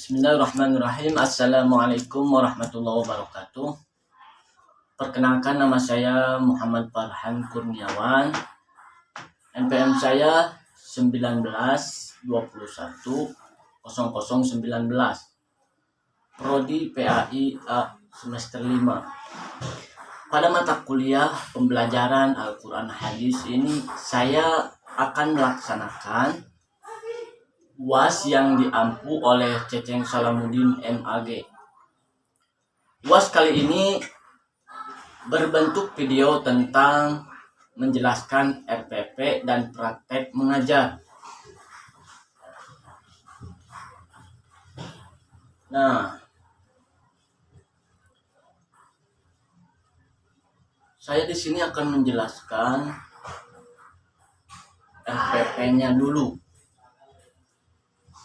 Bismillahirrahmanirrahim. Assalamualaikum warahmatullahi wabarakatuh. Perkenalkan, nama saya Muhammad Farhan Kurniawan. NPM saya 19210019. Prodi PAI A semester 5. Pada mata kuliah pembelajaran Al-Quran Hadis ini saya akan melaksanakan UAS yang diampu oleh Ceceng Salamuddin MAG. UAS kali ini berbentuk video tentang menjelaskan RPP dan praktek mengajar. Nah, saya di sini akan menjelaskan RPP-nya dulu.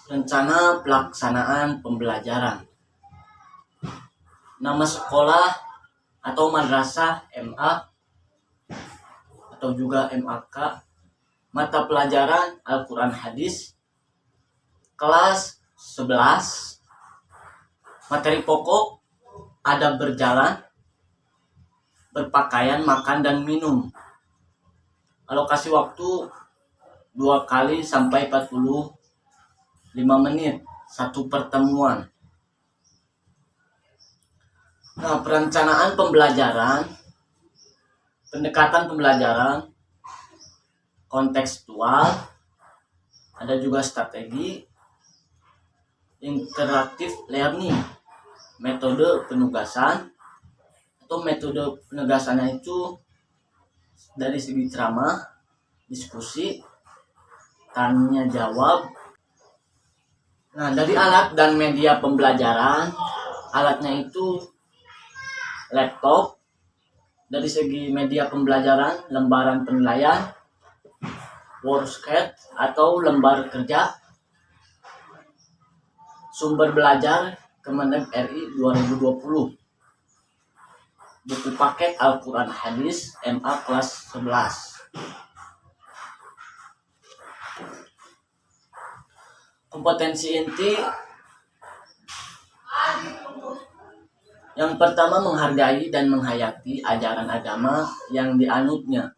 Rencana pelaksanaan pembelajaran. Nama sekolah atau madrasah MA atau juga MAK. Mata pelajaran Al-Quran Hadis. Kelas 11. Materi pokok adab berjalan, berpakaian, makan dan minum. Alokasi waktu 2 kali sampai 45 menit satu pertemuan. Nah, perencanaan pembelajaran, pendekatan pembelajaran kontekstual, ada juga strategi, interaktif learning, metode penugasan atau metode penugasannya itu dari segi ceramah, diskusi, tanya jawab. Nah, dari alat dan media pembelajaran, alatnya itu laptop. Dari segi media pembelajaran, lembaran penilaian, worksheet atau lembar kerja, sumber belajar Kemenag RI 2020, buku paket Al-Quran Hadis MA kelas 11. Kompetensi inti yang pertama, menghargai dan menghayati ajaran agama yang dianutnya.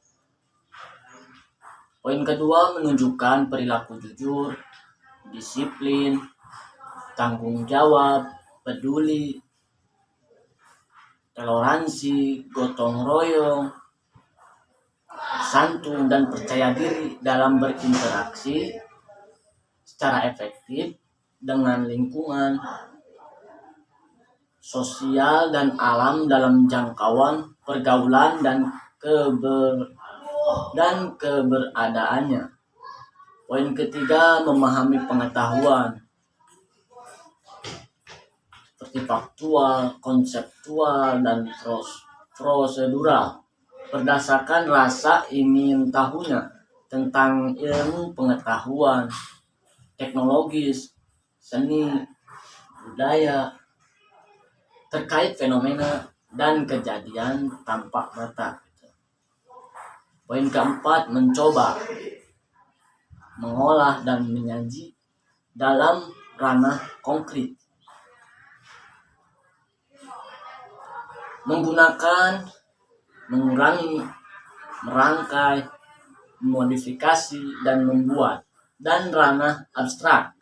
Poin kedua, menunjukkan perilaku jujur, disiplin, tanggung jawab, peduli, toleransi, gotong royong, santun dan percaya diri dalam berinteraksi secara efektif dengan lingkungan sosial dan alam dalam jangkauan pergaulan dan keberadaannya. Poin ketiga, memahami pengetahuan seperti faktual, konseptual, dan prosedural berdasarkan rasa ingin tahunya tentang ilmu pengetahuan, teknologis, seni, budaya, terkait fenomena dan kejadian tampak mata. Poin keempat, mencoba, mengolah dan menyaji dalam ranah konkret. Menggunakan, mengurangi, merangkai, memodifikasi, dan membuat. Dan ranah abstrak.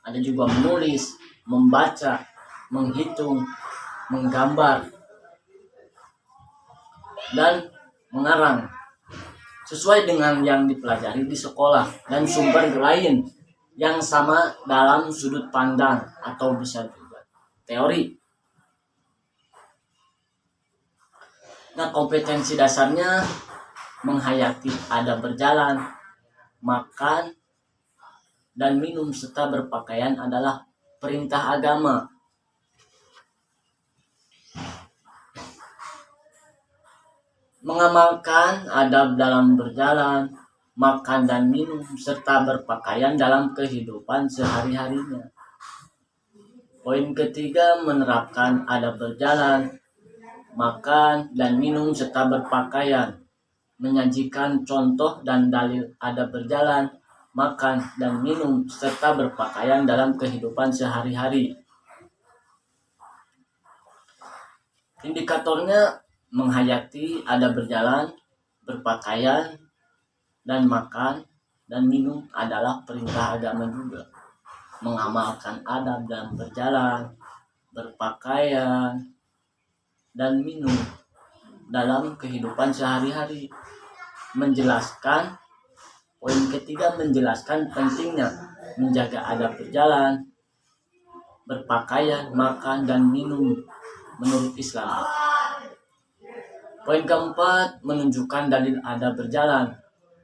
Ada juga menulis, membaca, menghitung, menggambar, dan mengarang sesuai dengan yang dipelajari di sekolah dan sumber lain yang sama dalam sudut pandang atau bisa juga teori. Nah, kompetensi dasarnya menghayati adab berjalan, makan, dan minum serta berpakaian adalah perintah agama. Mengamalkan adab dalam berjalan, makan dan minum serta berpakaian dalam kehidupan sehari-harinya. Poin ketiga, menerapkan adab berjalan, makan dan minum serta berpakaian, menyajikan contoh dan dalil adab berjalan makan dan minum, serta berpakaian dalam kehidupan sehari-hari. Indikatornya menghayati, ada berjalan, berpakaian, dan makan dan minum adalah perintah agama juga. Mengamalkan adab dalam berjalan, berpakaian, dan minum dalam kehidupan sehari-hari. Menjelaskan, poin ketiga, menjelaskan pentingnya menjaga adab berjalan, berpakaian, makan, dan minum menurut Islam. Poin keempat, menunjukkan dalil adab berjalan,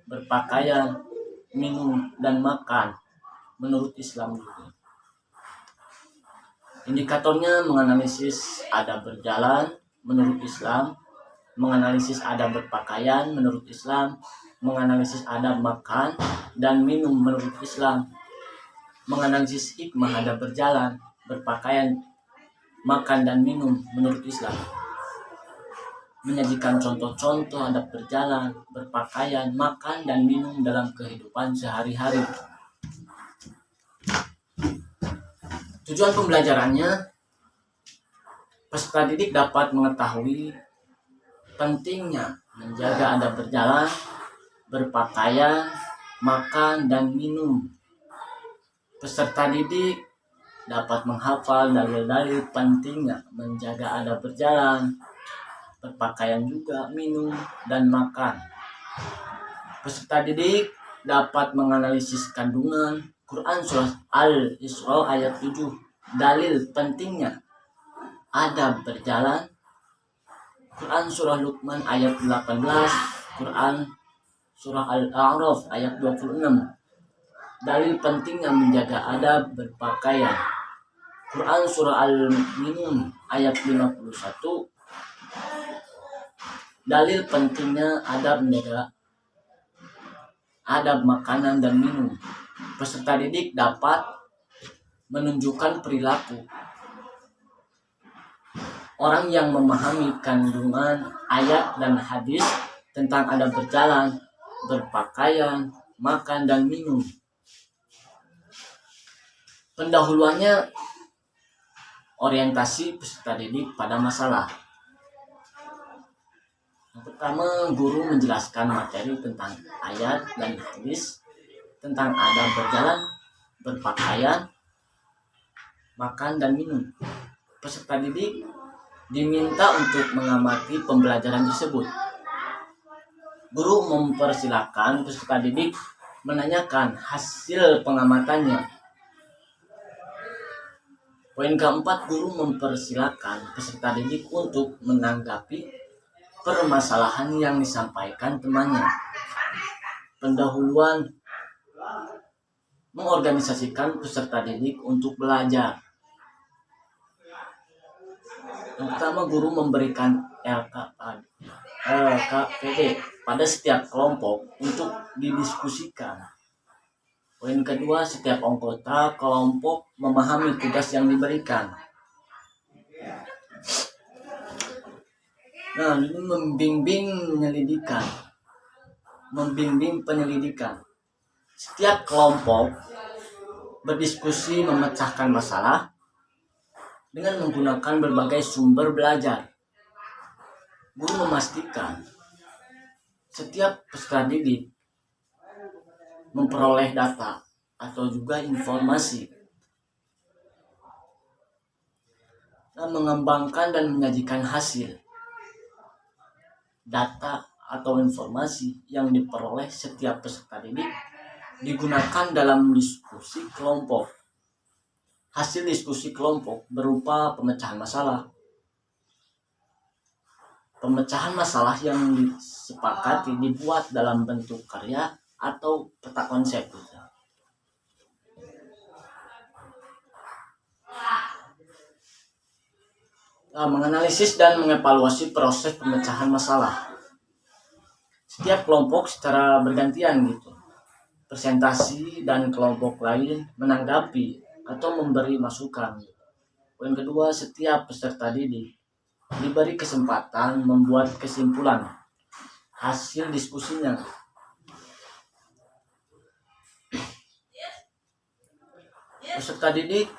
berpakaian, minum, dan makan menurut Islam juga. Indikatornya menganalisis adab berjalan menurut Islam, menganalisis adab berpakaian menurut Islam, menganalisis adab makan dan minum menurut Islam, menganalisis hikmah adab berjalan, berpakaian, makan dan minum menurut Islam, menyajikan contoh-contoh adab berjalan, berpakaian, makan dan minum dalam kehidupan sehari-hari. Tujuan pembelajarannya, peserta didik dapat mengetahui pentingnya menjaga adab berjalan, berpakaian, makan, dan minum. Peserta didik dapat menghafal dalil-dalil pentingnya menjaga adab berjalan, berpakaian juga, minum, dan makan. Peserta didik dapat menganalisis kandungan Quran Surah Al-Isra ayat 7, dalil pentingnya adab berjalan, Quran Surah Luqman ayat 18, Quran Surah Al-A'raf ayat 26, dalil pentingnya menjaga adab berpakaian, Quran Surah Al-Minun ayat 51, dalil pentingnya adab menjaga adab makanan dan minum. Peserta didik dapat menunjukkan perilaku orang yang memahami kandungan ayat dan hadis tentang adab berjalan, berpakaian, makan, dan minum. Pendahuluannya, orientasi peserta didik pada masalah. Yang pertama, guru menjelaskan materi tentang ayat dan hadis tentang adab berjalan, berpakaian, makan, dan minum. Peserta didik diminta untuk mengamati pembelajaran tersebut. Guru mempersilahkan peserta didik menanyakan hasil pengamatannya. Poin keempat, guru mempersilahkan peserta didik untuk menanggapi permasalahan yang disampaikan temannya. Pendahuluan, mengorganisasikan peserta didik untuk belajar. Yang pertama, guru memberikan LKPD pada setiap kelompok untuk didiskusikan. Poin kedua, setiap anggota kelompok memahami tugas yang diberikan. Nah, ini membimbing penyelidikan. Setiap kelompok berdiskusi memecahkan masalah dengan menggunakan berbagai sumber belajar. Guru memastikan setiap peserta didik memperoleh data atau juga informasi, dan mengembangkan dan menyajikan hasil data atau informasi yang diperoleh setiap peserta didik digunakan dalam diskusi kelompok. Hasil diskusi kelompok berupa pemecahan masalah. Pemecahan masalah yang disepakati dibuat dalam bentuk karya atau peta konsep. Menganalisis dan mengevaluasi proses pemecahan masalah. Setiap kelompok secara bergantian presentasi dan kelompok lain menanggapi atau memberi masukan. Poin kedua, setiap peserta didik diberi kesempatan membuat kesimpulan hasil diskusinya. Peserta didik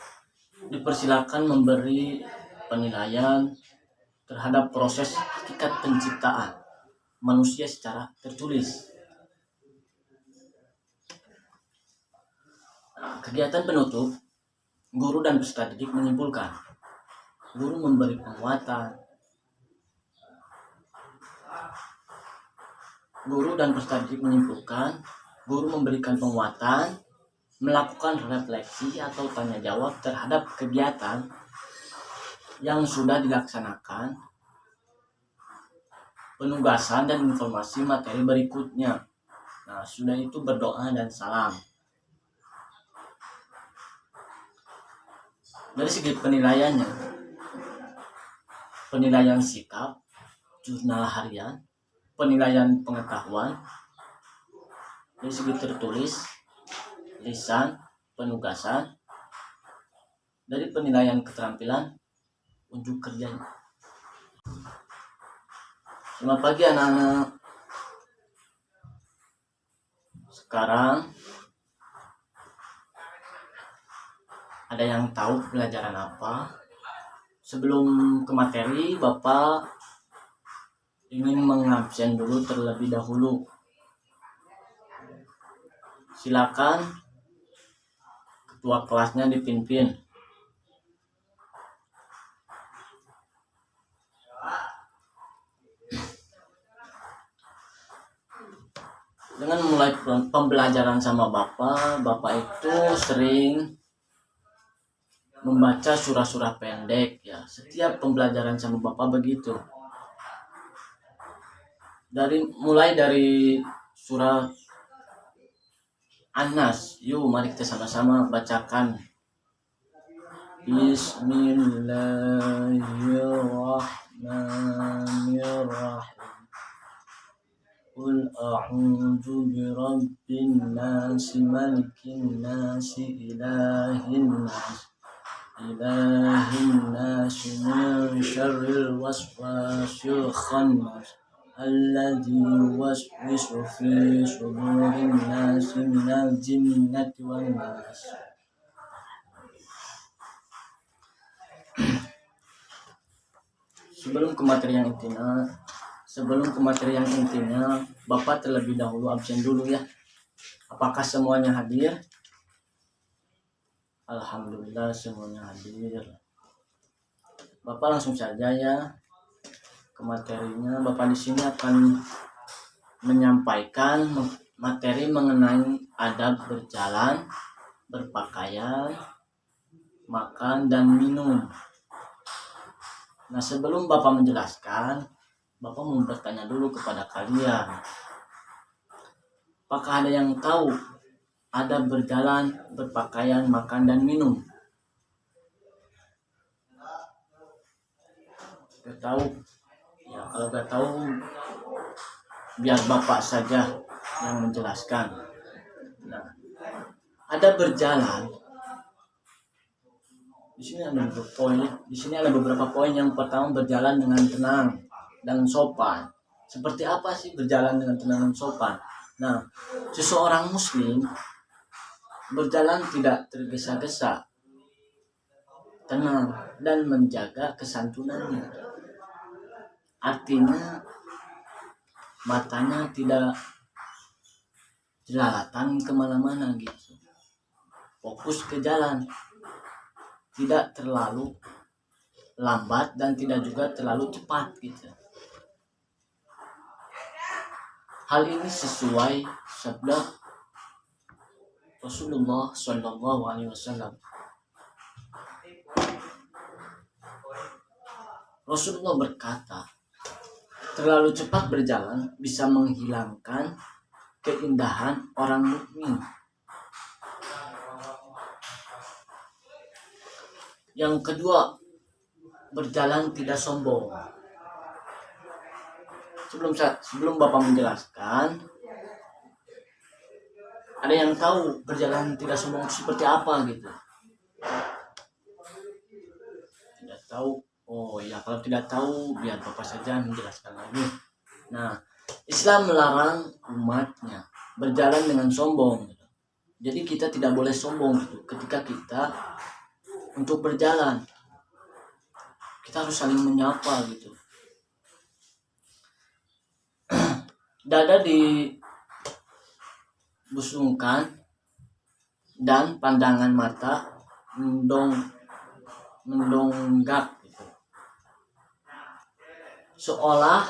dipersilakan memberi penilaian terhadap proses hakikat penciptaan manusia secara tertulis. Kegiatan penutup, guru dan peserta didik menyimpulkan. Guru memberi penguatan. Guru dan peserta didik menyimpulkan. Guru memberikan penguatan, melakukan refleksi atau tanya jawab terhadap kegiatan yang sudah dilaksanakan, penugasan dan informasi materi berikutnya. Nah, sudah itu berdoa dan salam. Dari segi penilaiannya, penilaian sikap, jurnal harian, penilaian pengetahuan, dari segi tertulis, lisan, penugasan, dari penilaian keterampilan, unjuk kerjanya. Selamat pagi anak-anak. Sekarang ada yang tahu pelajaran apa? Sebelum ke materi, Bapak ingin mengabsen dulu terlebih dahulu. Silakan ketua kelasnya dipimpin. Dengan mulai pembelajaran sama Bapak itu sering membaca surah-surah pendek ya. Setiap pembelajaran sama Bapak begitu. Mulai dari surah An-Nas. Yuk mari kita sama-sama bacakan. Bismillahirrahmanirrahim. Qul a'udzu birabbin nas, malikin nas, ilahin nas, min syarril waswasil khannas, alladzi yuwaswisu fi sudurin nas, minal jinnati wan nas. Sebelum ke materi yang intinya, Bapak terlebih dahulu absen dulu ya. Apakah semuanya hadir? Alhamdulillah semuanya hadir. Bapak langsung saja ya ke materinya. Bapak di sini akan menyampaikan materi mengenai adab berjalan, berpakaian, makan dan minum. Nah, sebelum Bapak menjelaskan, Bapak mau bertanya dulu kepada kalian. Apakah ada yang tahu adab berjalan, berpakaian, makan dan minum? Gak tahu? Ya, kalau gak tahu, biar Bapak saja yang menjelaskan. Nah, adab berjalan. Di sini ada beberapa poin. Yang pertama, berjalan dengan tenang dan sopan. Seperti apa sih berjalan dengan tenang dan sopan? Nah, seseorang muslim berjalan tidak tergesa-gesa, tenang dan menjaga kesantunannya. Artinya matanya tidak jelalatan kemana-mana gitu. Fokus ke jalan. Tidak terlalu lambat dan tidak juga terlalu cepat gitu. Hal ini sesuai sabda Rasulullah SAW. Rasulullah berkata, terlalu cepat berjalan bisa menghilangkan keindahan orang mukmin. Yang kedua, berjalan tidak sombong. Sebelum Bapak menjelaskan, ada yang tahu berjalan tidak sombong seperti apa gitu? Tidak tahu? Oh ya, kalau tidak tahu biar Bapak saja menjelaskan lagi. Nah, Islam melarang umatnya berjalan dengan sombong. Jadi kita tidak boleh sombong gitu. Ketika kita untuk berjalan, kita harus saling menyapa gitu. Dada dibusungkan dan pandangan mata mendonggak gitu. Seolah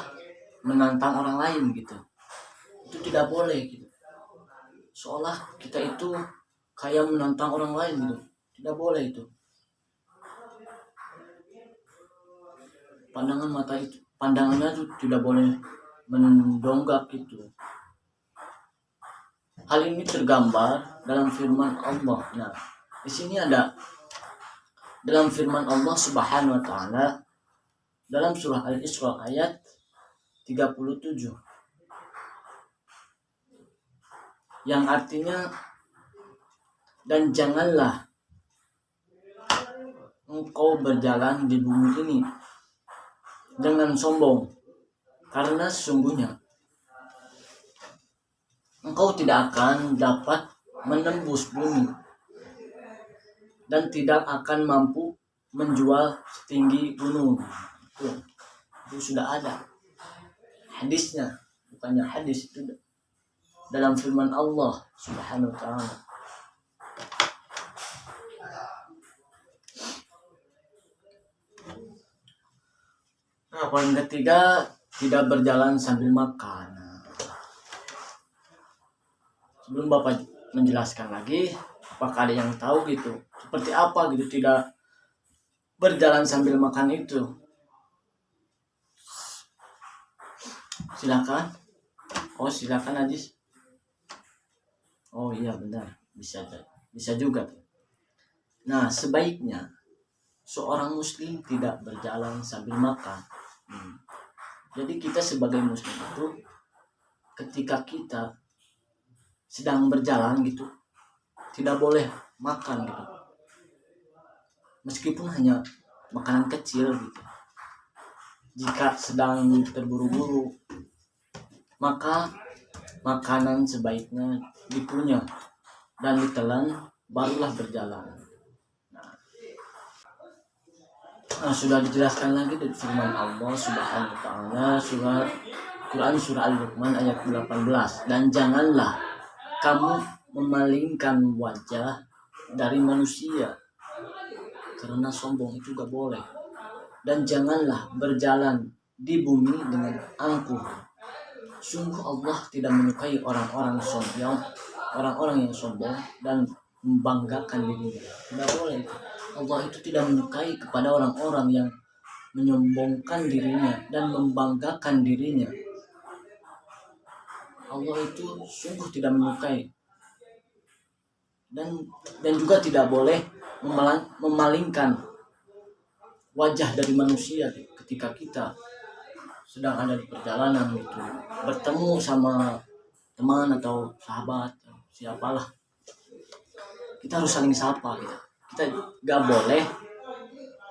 menantang orang lain gitu. Itu tidak boleh gitu. Seolah kita itu kayak menantang orang lain gitu. Tidak boleh itu. Pandangannya itu tidak boleh mendonggak gitu. Hal ini tergambar dalam firman Allah. Nah, di sini ada dalam firman Allah Subhanahu wa taala dalam surah Al-Isra ayat 37. Yang artinya, dan janganlah engkau berjalan di bumi ini dengan sombong, karena sesungguhnya engkau tidak akan dapat menembus bumi dan tidak akan mampu menjual setinggi gunung. Itu sudah ada hadisnya, bukannya hadis, itu dalam firman Allah Subhanahu wa taala. Nah, poin ketiga, tidak berjalan sambil makan. Sebelum Bapak menjelaskan lagi, apakah ada yang tahu gitu seperti apa gitu tidak berjalan sambil makan itu? Silakan. Oh, silakan Ajis. Oh iya benar, bisa juga. Nah, sebaiknya seorang muslim tidak berjalan sambil makan. Jadi kita sebagai muslim itu ketika kita sedang berjalan gitu tidak boleh makan gitu, meskipun hanya makanan kecil gitu. Jika sedang terburu-buru, maka makanan sebaiknya dikunyah dan ditelan, barulah berjalan. Nah, sudah dijelaskan lagi dari firman Allah Subhanahu wa taala surah Quran surah Al-Luqman ayat 18. Dan janganlah kamu memalingkan wajah dari manusia karena sombong, itu gak boleh. Dan janganlah berjalan di bumi dengan angkuh. Sungguh Allah tidak menyukai orang-orang yang sombong dan membanggakan dirinya. Tidak boleh. Allah itu tidak menyukai kepada orang-orang yang menyombongkan dirinya dan membanggakan dirinya. Allah itu sungguh tidak menyukai. Dan juga tidak boleh memalingkan wajah dari manusia ketika kita sedang ada di perjalanan gitu, bertemu sama teman atau sahabat, siapalah, kita harus saling sapa gitu. Kita gak boleh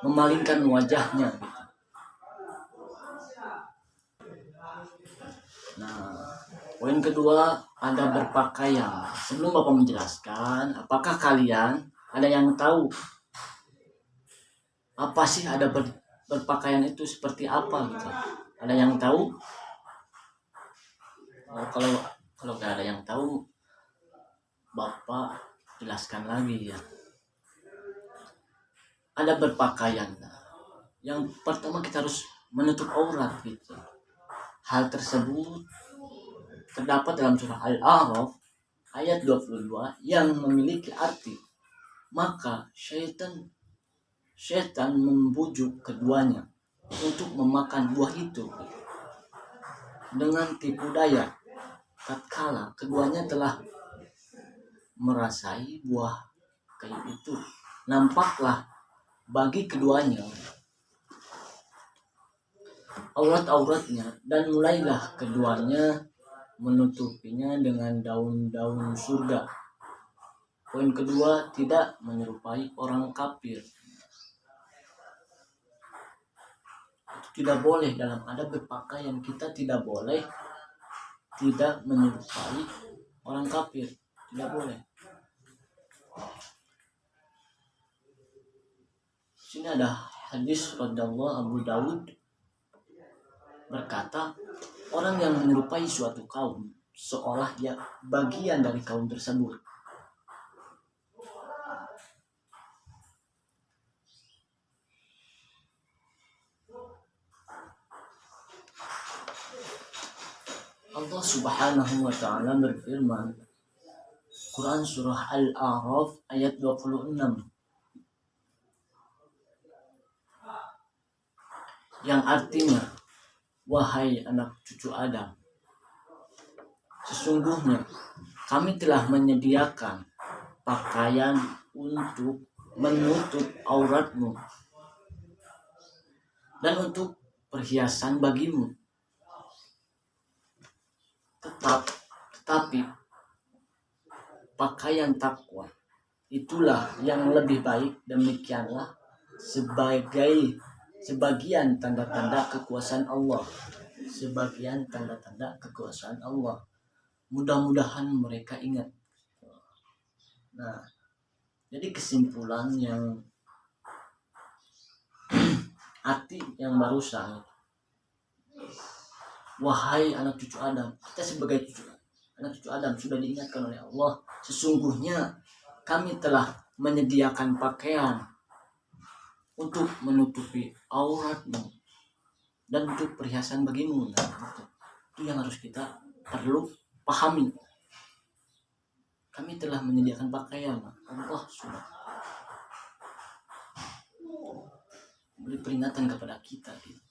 memalingkan wajahnya gitu. Nah, poin kedua, ada berpakaian. Sebelum Bapak menjelaskan, apakah kalian ada yang tahu apa sih ada berpakaian itu seperti apa gitu? Ada yang tahu? Oh, kalau nggak ada yang tahu, Bapak jelaskan lagi ya. Ada berpakaian. Yang pertama, kita harus menutup aurat gitu. Hal tersebut terdapat dalam surah Al-A'raf ayat 22 yang memiliki arti, maka syaitan membujuk keduanya untuk memakan buah itu dengan tipu daya. Tatkala keduanya telah merasai buah kayu itu, nampaklah bagi keduanya aurat-auratnya, dan mulailah keduanya menutupinya dengan daun-daun surga. Poin kedua, tidak menyerupai orang kafir. Itu tidak boleh dalam adab berpakaian, kita tidak boleh tidak menyerupai orang kafir, tidak boleh. Sini ada hadis radhiyallahu Abu Dawud berkata, orang yang menyerupai suatu kaum seolah dia bagian dari kaum tersebut. Allah Subhanahu wa taala berfirman, Quran surah Al-A'raf ayat 26, yang artinya, wahai anak cucu Adam, sesungguhnya kami telah menyediakan pakaian untuk menutup auratmu dan untuk perhiasan bagimu. Tetapi pakaian takwa itulah yang lebih baik. Demikianlah sebagian tanda-tanda kekuasaan Allah. Sebagian tanda-tanda kekuasaan Allah. Mudah-mudahan mereka ingat. Nah, jadi kesimpulan yang arti yang barusan, wahai anak cucu Adam, kita sebagai anak cucu Adam sudah diingatkan oleh Allah, sesungguhnya kami telah menyediakan pakaian untuk menutupi auratmu dan untuk perhiasan bagimu. Nah, itu yang harus kita perlu pahami. Kami telah menyediakan pakaian. Allah sudah beri peringatan kepada kita gitu.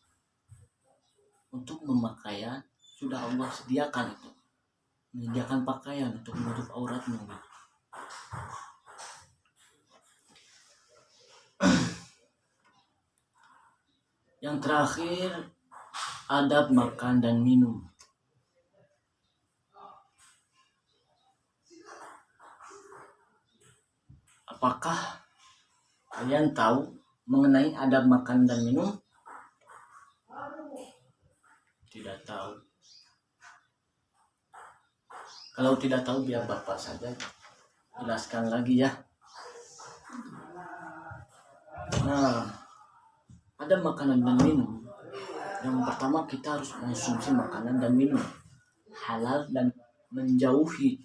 Untuk memakaian sudah Allah sediakan itu, menyediakan pakaian untuk menutup auratmu gitu. Yang terakhir, adab makan dan minum. Apakah kalian tahu mengenai adab makan dan minum? Tidak tahu. Kalau tidak tahu biar Bapak saja jelaskan lagi ya. Nah, ada makanan dan minum. Yang pertama, kita harus mengonsumsi makanan dan minum halal dan menjauhi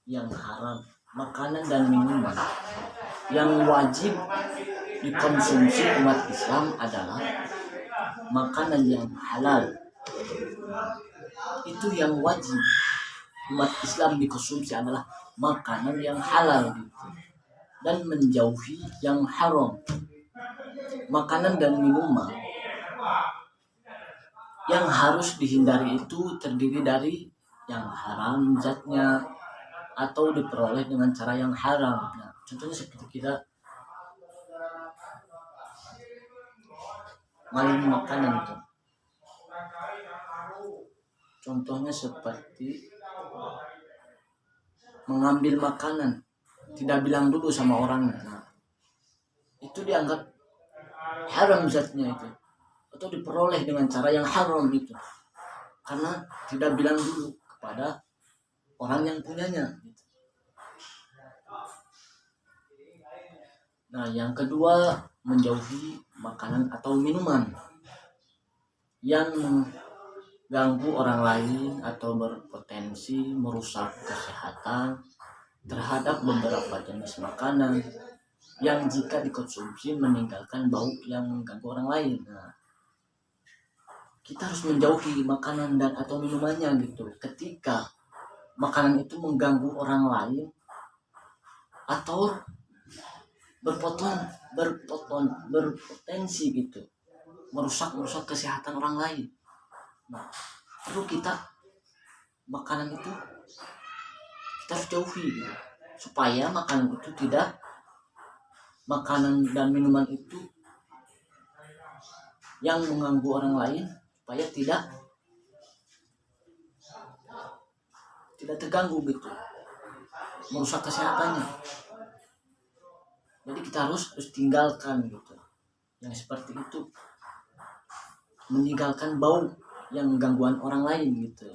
yang haram. Makanan dan minuman yang wajib dikonsumsi umat Islam adalah makanan yang halal. Itu yang wajib umat Islam dikonsumsi adalah makanan yang halal gitu. Dan menjauhi yang haram. Makanan dan minuman yang harus dihindari itu terdiri dari yang haram zatnya atau diperoleh dengan cara yang haram. Nah, contohnya seperti kita maling makanan itu. Contohnya seperti mengambil makanan, tidak bilang dulu sama orangnya. Nah, itu dianggap haram zatnya itu, atau diperoleh dengan cara yang haram itu, karena tidak bilang dulu kepada orang yang punyanya gitu. Nah, yang kedua, menjauhi makanan atau minuman yang mengganggu orang lain atau berpotensi merusak kesehatan terhadap beberapa jenis makanan yang jika dikonsumsi meninggalkan bau yang mengganggu orang lain. Nah, kita harus menjauhi makanan dan atau minumannya gitu. Ketika makanan itu mengganggu orang lain atau berpotensi gitu merusak kesehatan orang lain. Nah, perlu kita makanan itu kita harus jauhi gitu, supaya makanan dan minuman itu yang mengganggu orang lain supaya tidak terganggu gitu, merusak kesehatannya. Jadi kita harus tinggalkan gitu yang seperti itu, meninggalkan bau yang gangguan orang lain gitu.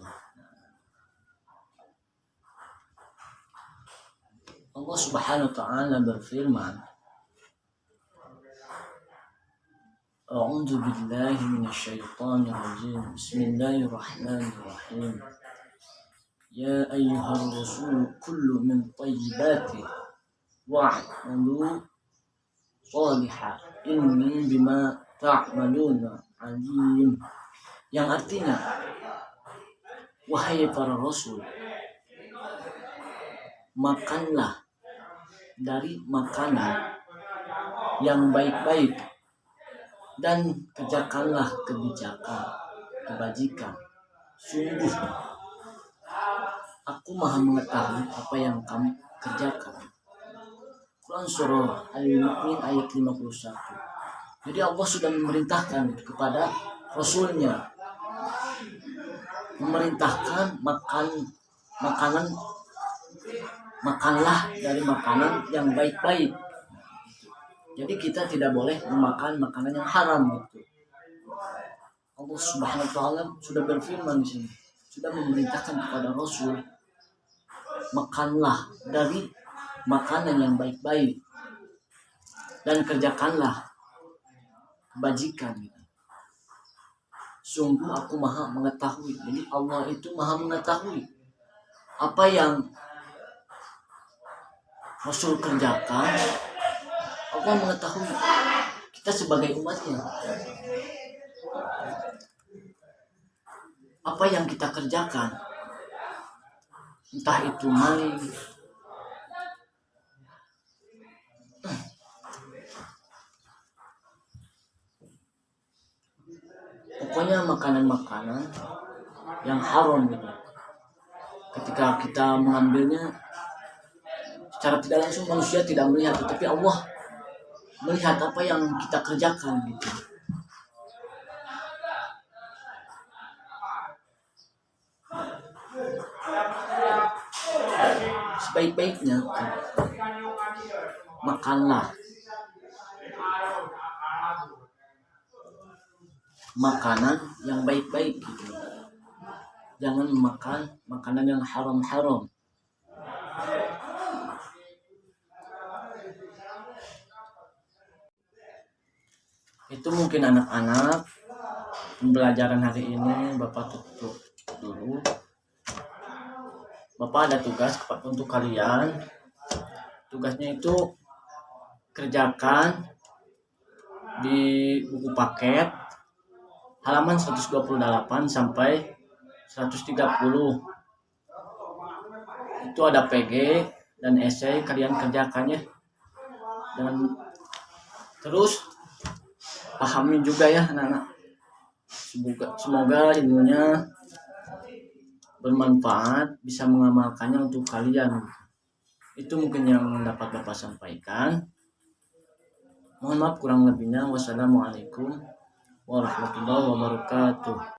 Allah Subhanahu wa taala berfirman, أعوذ بالله من الشيطان الرجيم بسم الله الرحمن الرحيم يا أيها الرسول كل من طيبات واعملوا صالحا إني بما تعملون عليم, yang artinya, wahai para rasul, makanlah dari makanan yang baik-baik dan kerjakanlah kebajikan. Sungguh aku maha mengetahui apa yang kamu kerjakan. Quran surah Al-Mu'min ayat 51. Jadi Allah sudah memerintahkan kepada Rasulnya, memerintahkan makanlah dari makanan yang baik-baik. Jadi kita tidak boleh memakan makanan yang haram gitu. Allah Subhanahu wa taala sudah berfirman di sini, sudah memerintahkan kepada Rasul, makanlah dari makanan yang baik-baik dan kerjakanlah kebajikan gitu. Sungguh aku maha mengetahui. Jadi Allah itu maha mengetahui apa yang Rasul kerjakan. Allah mengetahui, kita sebagai umatnya, apa yang kita kerjakan, entah itu maling, pokoknya makanan-makanan yang haram gitu. Ketika kita mengambilnya secara tidak langsung, manusia tidak melihat, tetapi Allah melihat apa yang kita kerjakan gitu. Sebaik-baiknya makanlah makanan yang baik-baik gitu. Jangan makan makanan yang haram-haram. Itu mungkin anak-anak pembelajaran hari ini Bapak tutup dulu. Bapak ada tugas untuk kalian. Tugasnya itu kerjakan di buku paket halaman 128 sampai 130. Itu ada PG dan esai, kalian kerjakannya. Dan terus pahami juga ya anak-anak. Semoga ilmunya bermanfaat, bisa mengamalkannya untuk kalian. Itu mungkin yang dapat Bapak sampaikan. Mohon maaf kurang lebihnya. Wassalamualaikum warahmatullahi wabarakatuh.